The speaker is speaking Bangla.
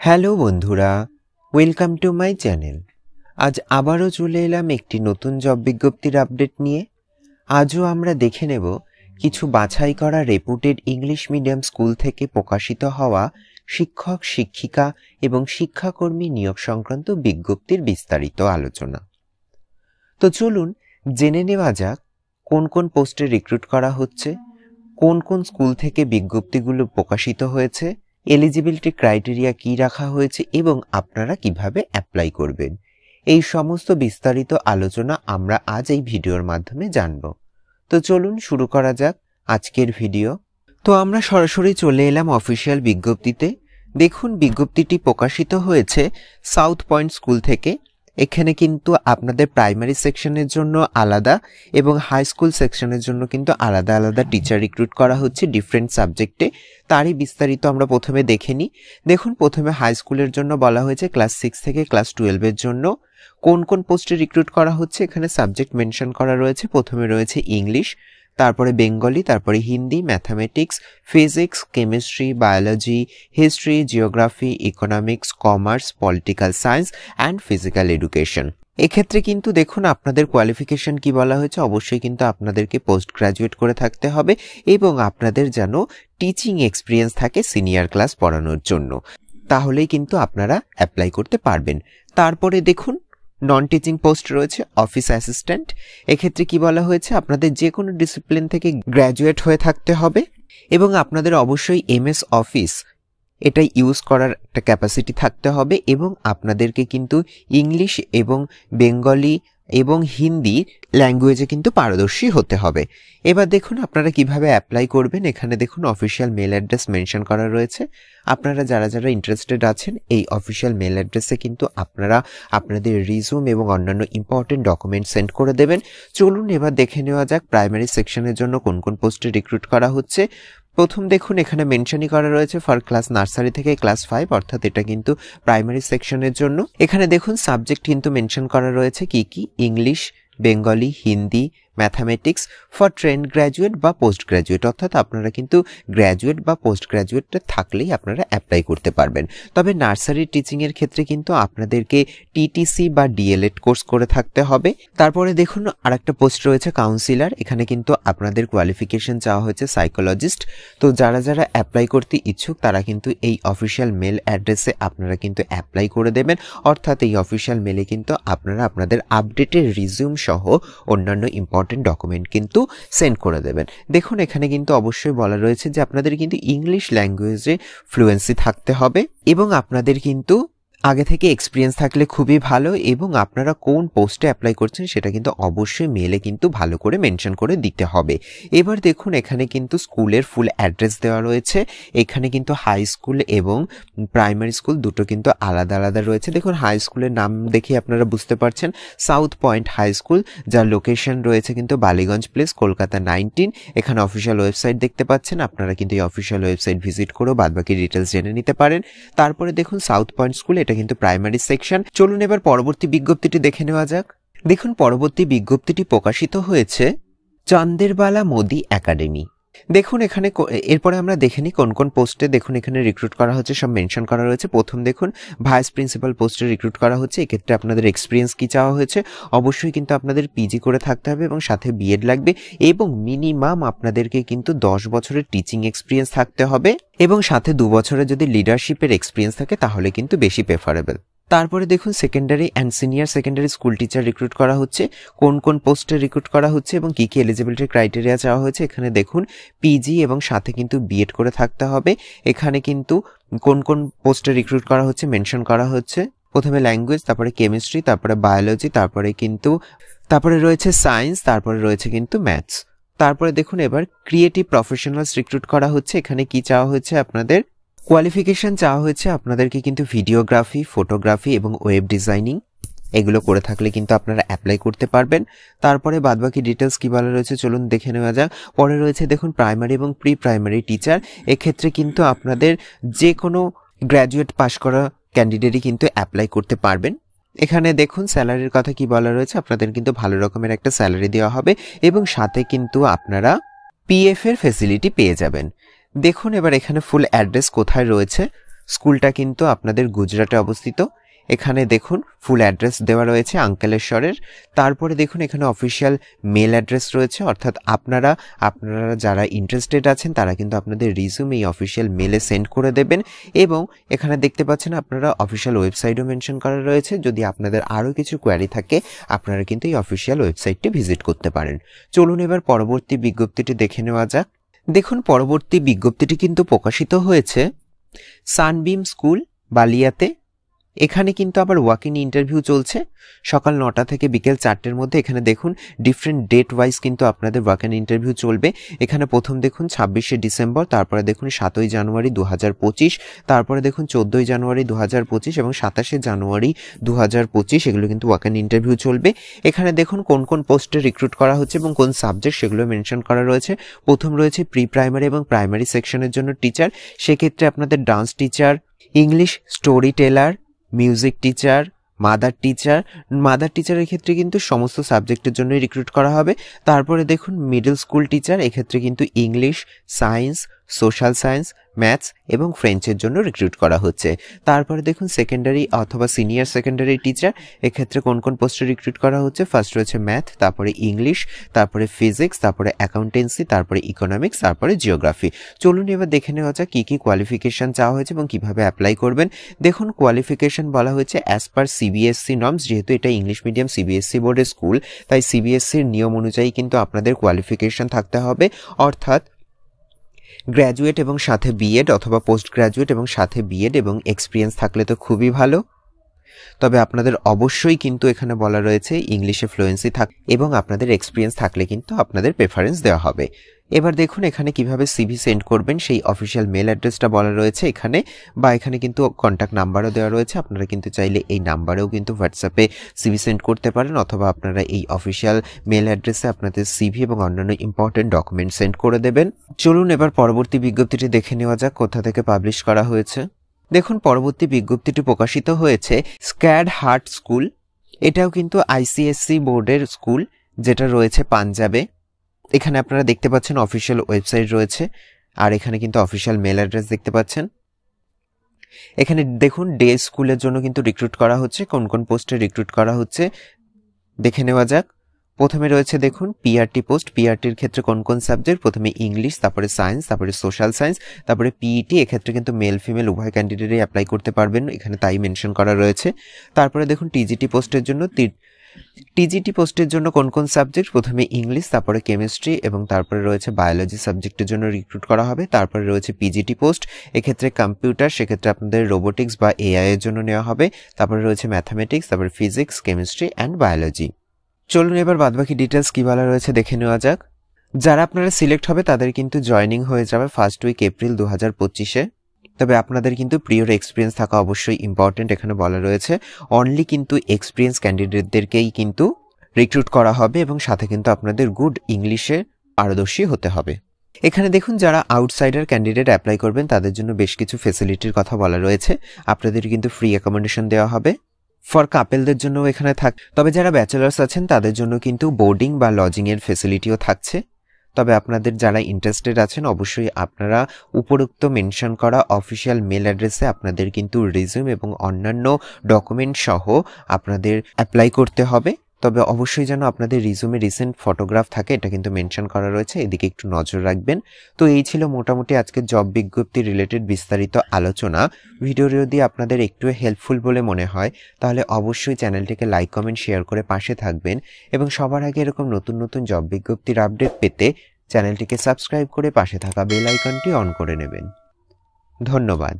হ্যালো বন্ধুরা, ওয়েলকাম টু মাই চ্যানেল। আজ আবারও চলে এলাম একটি নতুন জব বিজ্ঞপ্তির আপডেট নিয়ে। আজও আমরা দেখে নেব কিছু বাছাই করা রেপুটেড ইংলিশ মিডিয়াম স্কুল থেকে প্রকাশিত হওয়া শিক্ষক, শিক্ষিকা এবং শিক্ষাকর্মী নিয়োগ সংক্রান্ত বিজ্ঞপ্তির বিস্তারিত আলোচনা। তো চলুন জেনে নেওয়া যাক কোন কোন পোস্টে রিক্রুট করা হচ্ছে, কোন কোন স্কুল থেকে বিজ্ঞপ্তিগুলো প্রকাশিত হয়েছে, এলিজিবিলিটি ক্রাইটেরিয়া কি রাখা হয়েছে এবং আপনারা কিভাবে অ্যাপ্লাই করবেন। এই সমস্ত বিস্তারিত আলোচনা আমরা আজ এই ভিডিওর মাধ্যমে জানব। তো চলুন শুরু করা যাক আজকের ভিডিও। তো আমরা সরাসরি চলে এলাম অফিসিয়াল বিজ্ঞপ্তিতে। দেখুন, বিজ্ঞপ্তিটি প্রকাশিত হয়েছে সাউথ পয়েন্ট স্কুল থেকে। এখানে কিন্তু আপনাদের প্রাইমারি সেকশনের জন্য আলাদা এবং হাই স্কুল সেকশনের জন্য কিন্তু আলাদা আলাদা টিচার রিক্রুট করা হচ্ছে ডিফারেন্ট সাবজেক্টে। তারই বিস্তারিত আমরা প্রথমে দেখে নিই। দেখুন, প্রথমে হাই স্কুলের জন্য বলা হয়েছে ক্লাস 6 থেকে ক্লাস 12-এর জন্য কোন কোন পোস্টে রিক্রুট করা হচ্ছে। এখানে সাবজেক্ট মেনশন করা রয়েছে। প্রথমে রয়েছে ইংলিশ, তারপরে বেঙ্গলি, তারপরে Hindi, mathematics, physics, chemistry, biology, history, geography, economics, commerce, political science and physical education. এক্ষেত্রে কিন্তু দেখুন আপনাদের কোয়ালিফিকেশন কি বলা হয়েছে। অবশ্যই কিন্তু আপনাদেরকে পোস্ট গ্রাজুয়েট করে থাকতে হবে এবং আপনাদের যেন টিচিং এক্সপিরিয়েন্স থাকে সিনিয়র ক্লাস পড়ানোর জন্য, তাহলেই কিন্তু আপনারা অ্যাপ্লাই করতে পারবেন। তারপরে দেখুন নন টিচিং পোস্ট রয়েছে অফিস অ্যাসিস্ট্যান্ট। এক্ষেত্রে কি বলা হয়েছে, আপনাদের যে কোনো ডিসিপ্লিন থেকে গ্র্যাজুয়েট হয়ে থাকতে হবে এবং আপনাদের অবশ্যই এমএস অফিস এটা ইউজ করার একটা ক্যাপাসিটি থাকতে হবে এবং আপনাদেরকে কিন্তু ইংলিশ এবং বেঙ্গলি এবং হিন্দি ল্যাঙ্গুয়েজে কিন্তু পারদর্শী হতে হবে। এবার দেখুন আপনারা কিভাবে অ্যাপ্লাই করবেন। এখানে দেখুন অফিসিয়াল মেল অ্যাড্রেস মেনশন করা রয়েছে। আপনারা যারা যারা ইন্টারেস্টেড আছেন এই অফিসিয়াল মেল অ্যাড্রেসে কিন্তু আপনারা আপনাদের রিজিউম এবং অন্যান্য ইম্পর্টেন্ট ডকুমেন্ট সেন্ড করে দেবেন। চলুন এবার দেখে নেওয়া যাক প্রাইমারি সেকশনের জন্য কোন কোন পোস্টে রিক্রুট করা হচ্ছে। প্রথম দেখুন এখানে মেনশনই করা রয়েছে ফর ক্লাস নার্সারি থেকে ক্লাস 5, অর্থাৎ এটা কিন্তু প্রাইমারি সেকশনের জন্য। এখানে দেখুন সাবজেক্ট কিন্তু মেনশন করা রয়েছে কি কি, English, Bengali, Hindi, mathematics for trend graduate বা পোস্ট গ্র্যাজুয়েট, অর্থাৎ আপনারা কিন্তু গ্র্যাজুয়েট বা পোস্ট গ্র্যাজুয়েটটা থাকলেই আপনারা অ্যাপ্লাই করতে পারবেন। তবে নার্সারি টিচিংয়ের ক্ষেত্রে কিন্তু আপনাদেরকে টিটিসি বা ডিএলএড কোর্স করে থাকতে হবে। তারপরে দেখুন আরেকটা পোস্ট রয়েছে কাউন্সিলর। এখানে কিন্তু আপনাদের কোয়ালিফিকেশন চাওয়া হয়েছে সাইকোলজিস্ট। তো যারা যারা অ্যাপ্লাই করতে ইচ্ছুক তারা কিন্তু এই অফিসিয়াল মেল অ্যাড্রেসে আপনারা কিন্তু অ্যাপ্লাই করে দেবেন, অর্থাৎ এই অফিসিয়াল মেলে কিন্তু আপনারা আপনাদের আপডেটেড রিজিউম সহ অন্যান্য ইম্পর্টেন্ট ডকুমেন্ট কিন্তু সেন্ড করে দেবেন। দেখুন এখানে কিন্তু অবশ্যই বলা রয়েছে যে আপনাদের কিন্তু ইংলিশ ল্যাঙ্গুয়েজে ফ্লুয়েন্সি থাকতে হবে এবং আপনাদের কিন্তু আগে থেকে এক্সপিরিয়েন্স থাকলে খুবই ভালো এবং আপনারা কোন পোস্টে অ্যাপ্লাই করছেন সেটা কিন্তু অবশ্যই মেলে কিন্তু ভালো করে মেনশন করে দিতে হবে। এবার দেখুন এখানে কিন্তু স্কুলের ফুল অ্যাড্রেস দেওয়া রয়েছে। এখানে কিন্তু হাই স্কুল এবং প্রাইমারি স্কুল দুটো কিন্তু আলাদা আলাদা রয়েছে। দেখুন হাই স্কুলের নাম দেখে আপনারা বুঝতে পারছেন সাউথ পয়েন্ট হাই স্কুল, যার লোকেশন রয়েছে কিন্তু বালিগঞ্জ প্লেস, কলকাতা 19। এখানে অফিসিয়াল ওয়েবসাইট দেখতে পাচ্ছেন, আপনারা কিন্তু এই অফিসিয়াল ওয়েবসাইট ভিজিট করেও বাদবাকি ডিটেলস জেনে নিতে পারেন। তারপরে দেখুন সাউথ পয়েন্ট স্কুল, এটা কিন্তু প্রাইমারি সেকশন। চলুন এবার পরবর্তী বিজ্ঞপ্তিটি দেখে নেওয়া যাক। দেখুন পরবর্তী বিজ্ঞপ্তিটি প্রকাশিত হয়েছে চন্দেরবালা মোদি একাডেমি। দেখুন এখানে এরপরে আমরা দেখে নিই কোন কোন পোস্টে দেখুন এখানে রিক্রুট করা হচ্ছে, সব মেনশন করা রয়েছে। প্রথম দেখুন ভাইস প্রিন্সিপাল পোস্টে রিক্রুট করা হচ্ছে। এক্ষেত্রে আপনাদের এক্সপিরিয়েন্স কি চাওয়া হয়েছে, অবশ্যই কিন্তু আপনাদের পিজি করে থাকতে হবে এবং সাথে বিএড লাগবে এবং মিনিমাম আপনাদেরকে কিন্তু 10 বছরের টিচিং এক্সপিরিয়েন্স থাকতে হবে এবং সাথে 2 বছরের যদি লিডারশিপের এক্সপিরিয়েন্স থাকে তাহলে কিন্তু বেশি প্রেফারেবল। তারপরে দেখুন secondary and senior secondary school teacher recruit করা হচ্ছে। কোন কোন পোস্টে রিক্রুট করা হচ্ছে এবং কি কি এলিজিবিলিটি ক্রাইটেরিয়া চাওয়া হয়েছে। এখানে দেখুন পিজি এবং সাথে কিন্তু বিএড করে থাকতে হবে। এখানে কিন্তু কোন কোন পোস্টে রিক্রুট করা হচ্ছে মেনশন করা হচ্ছে। প্রথমে ল্যাঙ্গুয়েজ, তারপরে কেমিস্ট্রি, তারপরে বায়োলজি, তারপরে রয়েছে সায়েন্স, তারপরে রয়েছে কিন্তু ম্যাথস। তারপরে দেখুন এবার ক্রিয়েটিভ প্রফেশনালস রিক্রুট করা হচ্ছে। এখানে কি চাওয়া হয়েছে, আপনাদের কোয়ালিফিকেশন চাওয়া হয়েছে আপনাদেরকে কিন্তু ভিডিওগ্রাফি, ফটোগ্রাফি এবং ওয়েব ডিজাইনিং এগুলো করে থাকলে কিন্তু আপনারা অ্যাপ্লাই করতে পারবেন। তারপরে বাদবাকি ডিটেলস কি বলা রয়েছে চলুন দেখে নেওয়া যাক। পরে রয়েছে দেখুন প্রাইমারি এবং প্রি প্রাইমারি টিচার। এক্ষেত্রে কিন্তু আপনাদের যে কোনো গ্র্যাজুয়েট পাস করা ক্যান্ডিডেটই কিন্তু অ্যাপ্লাই করতে পারবেন। এখানে দেখুন স্যালারির কথা কি বলা রয়েছে, আপনাদের কিন্তু ভালো রকমের একটা স্যালারি দেওয়া হবে এবং সাথে কিন্তু আপনারা পিএফ এর ফ্যাসিলিটি পেয়ে যাবেন। দেখুন এবার এখানে ফুল অ্যাড্রেস কোথায় রয়েছে। স্কুলটা কিন্তু আপনাদের গুজরাটে অবস্থিত। এখানে দেখুন ফুল অ্যাড্রেস দেওয়া রয়েছে আঙ্কেলেশ্বরের। তারপরে দেখুন এখানে অফিসিয়াল মেল অ্যাড্রেস রয়েছে, অর্থাৎ আপনারা যারা ইন্টারেস্টেড আছেন তারা কিন্তু আপনাদের রিজিউম এই অফিসিয়াল মেলে সেন্ড করে দেবেন। এবং এখানে দেখতে পাচ্ছেন আপনারা অফিসিয়াল ওয়েবসাইটও মেনশন করা রয়েছে। যদি আপনাদের আরও কিছু কোয়ারি থাকে আপনারা কিন্তু এই অফিসিয়াল ওয়েবসাইটটি ভিজিট করতে পারেন। চলুন এবার পরবর্তী বিজ্ঞপ্তিটি দেখে নেওয়া যাক। দেখুন পরবর্তী বিজ্ঞপ্তিটি কিন্তু প্রকাশিত হয়েছে সানবিম স্কুল বালিয়াতে। এখানে কিন্তু আবার ওয়াক ইন ইন্টারভিউ চলছে সকাল 9টা থেকে বিকেল 4টের মধ্যে। এখানে দেখুন ডিফারেন্ট ডেট ওয়াইজ কিন্তু আপনাদের ওয়াক ইন ইন্টারভিউ চলবে। এখানে প্রথম দেখুন 26শে ডিসেম্বর, তারপরে দেখুন 7ই জানুয়ারি 2025, তারপরে দেখুন 14ই জানুয়ারি 2025 এবং 27শে জানুয়ারি 2025, এগুলো কিন্তু ওয়াক ইন ইন্টারভিউ চলবে। এখানে দেখুন কোন কোন পোস্টে রিক্রুট করা হচ্ছে এবং কোন সাবজেক্ট সেগুলো মেনশন করা রয়েছে। প্রথম রয়েছে প্রি প্রাইমারি এবং প্রাইমারি সেকশনের জন্য টিচার, সেক্ষেত্রে আপনাদের dance teacher, English story teller, music teacher, mother টিচারের ক্ষেত্রে কিন্তু সমস্ত সাবজেক্টের জন্যই রিক্রুট করা হবে। তারপরে দেখুন মিডল স্কুল টিচার, এক্ষেত্রে কিন্তু English, science, social science, maths এবং ফ্রেঞ্চের জন্য রিক্রুট করা হচ্ছে। তারপরে দেখুন সেকেন্ডারি অথবা সিনিয়র সেকেন্ডারি টিচার, এক্ষেত্রে কোন কোন পোস্টে রিক্রুট করা হচ্ছে। ফার্স্ট রয়েছে ম্যাথ, তারপরে ইংলিশ, তারপরে ফিজিক্স, তারপরে অ্যাকাউন্টেন্সি, তারপরে ইকোনমিক্স, তারপরে জিওগ্রাফি। চলুন এবার দেখে নেওয়া যাক কী কী কোয়ালিফিকেশান চাওয়া হয়েছে এবং কীভাবে অ্যাপ্লাই করবেন। দেখুন কোয়ালিফিকেশান বলা হয়েছে অ্যাজ পার সিবিএসসি নর্মস, যেহেতু এটা ইংলিশ মিডিয়াম সিবিএসসি বোর্ডের স্কুল তাই সিবিএসসির নিয়ম অনুযায়ী কিন্তু আপনাদের কোয়ালিফিকেশান থাকতে হবে, অর্থাৎ গ্র্যাজুয়েট এবং সাথে বিএড অথবা পোস্ট গ্র্যাজুয়েট এবং সাথে বিএড এবং এক্সপিরিয়েন্স থাকলে তো খুবই ভালো। তবে আপনাদের অবশ্যই কিন্তু এখানে বলা রয়েছে ইংলিশে ফ্লুয়েন্সি থাক এবং আপনাদের এক্সপিরিয়েন্স থাকলে কিন্তু আপনাদের প্রেফারেন্স দেওয়া হবে। এবার দেখুন এখানে কিভাবে সিভি সেন্ড করবেন সেই অফিসিয়াল মেল অ্যাড্রেসটা বলা রয়েছে এখানে, বা এখানে কিন্তু কন্ট্যাক্ট নাম্বারও দেওয়া রয়েছে। আপনারা কিন্তু চাইলে এই নাম্বারেও কিন্তু হোয়াটসঅ্যাপে সিভি সেন্ড করতে পারেন, অথবা আপনারা এই অফিসিয়াল মেল অ্যাড্রেসে আপনাদের সিভি এবং অন্যান্য ইম্পর্টেন্ট ডকুমেন্ট সেন্ড করে দেবেন। চলুন এবার পরবর্তী বিজ্ঞপ্তিটি দেখে নেওয়া যাক কোথা থেকে পাবলিশ করা হয়েছে। দেখুন পরবর্তী বিজ্ঞপ্তিটি প্রকাশিত হয়েছে স্ক্যাড হার্ট স্কুল। এটাও কিন্তু আইসিএসসি বোর্ডের স্কুল যেটা রয়েছে পাঞ্জাবে। এখানে আপনারা দেখতে পাচ্ছেন অফিসিয়াল ওয়েবসাইট রয়েছে আর এখানে কিন্তু অফিসিয়াল মেল অ্যাড্রেস দেখতে পাচ্ছেন। এখানে দেখুন ডে স্কুলের জন্য কিন্তু রিক্রুট করা হচ্ছে। কোন কোন পোস্টে রিক্রুট করা হচ্ছে দেখে নেওয়া যাক। প্রথমে রয়েছে দেখুন পিআরটি পোস্ট। পিআরটির ক্ষেত্রে কোন কোন সাবজেক্ট, প্রথমে ইংলিশ, তারপরে সায়েন্স, তারপরে সোশ্যাল সায়েন্স, তারপরে পিইটি। এক্ষেত্রে কিন্তু মেল ফিমেল উভয় ক্যান্ডিডেটই অ্যাপ্লাই করতে পারবেন, এখানে তাই মেনশন করা রয়েছে। তারপরে দেখুন টিজিটি পোস্টের জন্য কোন কোন সাবজেক্ট, প্রথমে ইংলিশ, তারপরে কেমিস্ট্রি এবং তারপরে রয়েছে বায়োলজি সাবজেক্টের জন্য রিক্রুট করা হবে। তারপরে রয়েছে পিজিটি পোস্ট, এক্ষেত্রে কম্পিউটার, সেক্ষেত্রে আপনাদের রোবোটিক্স বা এআই এর জন্য নেওয়া হবে। তারপরে রয়েছে ম্যাথামেটিক্স, তারপরে ফিজিক্স, কেমিস্ট্রি অ্যান্ড বায়োলজি। চলুন এবার বাদবাকি ডিটেলস কি বলা রয়েছে দেখে নেওয়া যাক। যারা আপনারা সিলেক্ট হবে তাদের কিন্তু জয়নিং হয়ে যাবে ফার্স্ট উইক এপ্রিল 2025-এ। তবে আপনাদের কিন্তু প্রিয়র এক্সপিরিয়েন্স থাকা অবশ্যই ইম্পর্টেন্ট। এখানে বলা রয়েছে অনলি কিন্তু এক্সপিরিয়েন্স ক্যান্ডিডেটদেরকেই কিন্তু রিক্রুট করা হবে এবং সাথে কিন্তু আপনাদের গুড ইংলিশে পারদর্শী হতে হবে। এখানে দেখুন যারা আউটসাইডার ক্যান্ডিডেট অ্যাপ্লাই করবেন তাদের জন্য বেশ কিছু ফেসিলিটির কথা বলা রয়েছে। আপনাদের কিন্তু ফ্রি অ্যাকোমোডেশন দেওয়া হবে। ফর কাপেলদের জন্য এখানে তবে যারা ব্যাচেলার্স আছেন তাদের জন্য কিন্তু বোর্ডিং বা লজিং এর ফেসিলিটিও থাকছে। তবে আপনাদের যারা ইন্টারেস্টেড আছেন অবশ্যই আপনারা উপরোক্ত মেনশন করা অফিসিয়াল মেল অ্যাড্রেসে আপনাদের কিন্তু রিজিউম এবং অন্যান্য ডকুমেন্ট সহ আপনাদের অ্যাপ্লাই করতে হবে। তবে অবশ্যই যেন আপনাদের রিজিউমে রিসেন্ট ফটোগ্রাফ থাকে এটা কিন্তু মেনশন করা রয়েছে, এদিকে একটু নজর রাখবেন। তো এই ছিল মোটামুটি আজকের জব বিজ্ঞপ্তি রিলেটেড বিস্তারিত আলোচনা। ভিডিও যদি আপনাদের একটু হেল্পফুল বলে মনে হয় তাহলে অবশ্যই চ্যানেলটিকে লাইক কমেন্ট শেয়ার করে পাশে থাকবেন এবং সবার আগে এরকম নতুন নতুন জব বিজ্ঞপ্তির আপডেট পেতে চ্যানেলটিকে সাবস্ক্রাইব করে পাশে থাকা বেল আইকনটি অন করে নেবেন। ধন্যবাদ।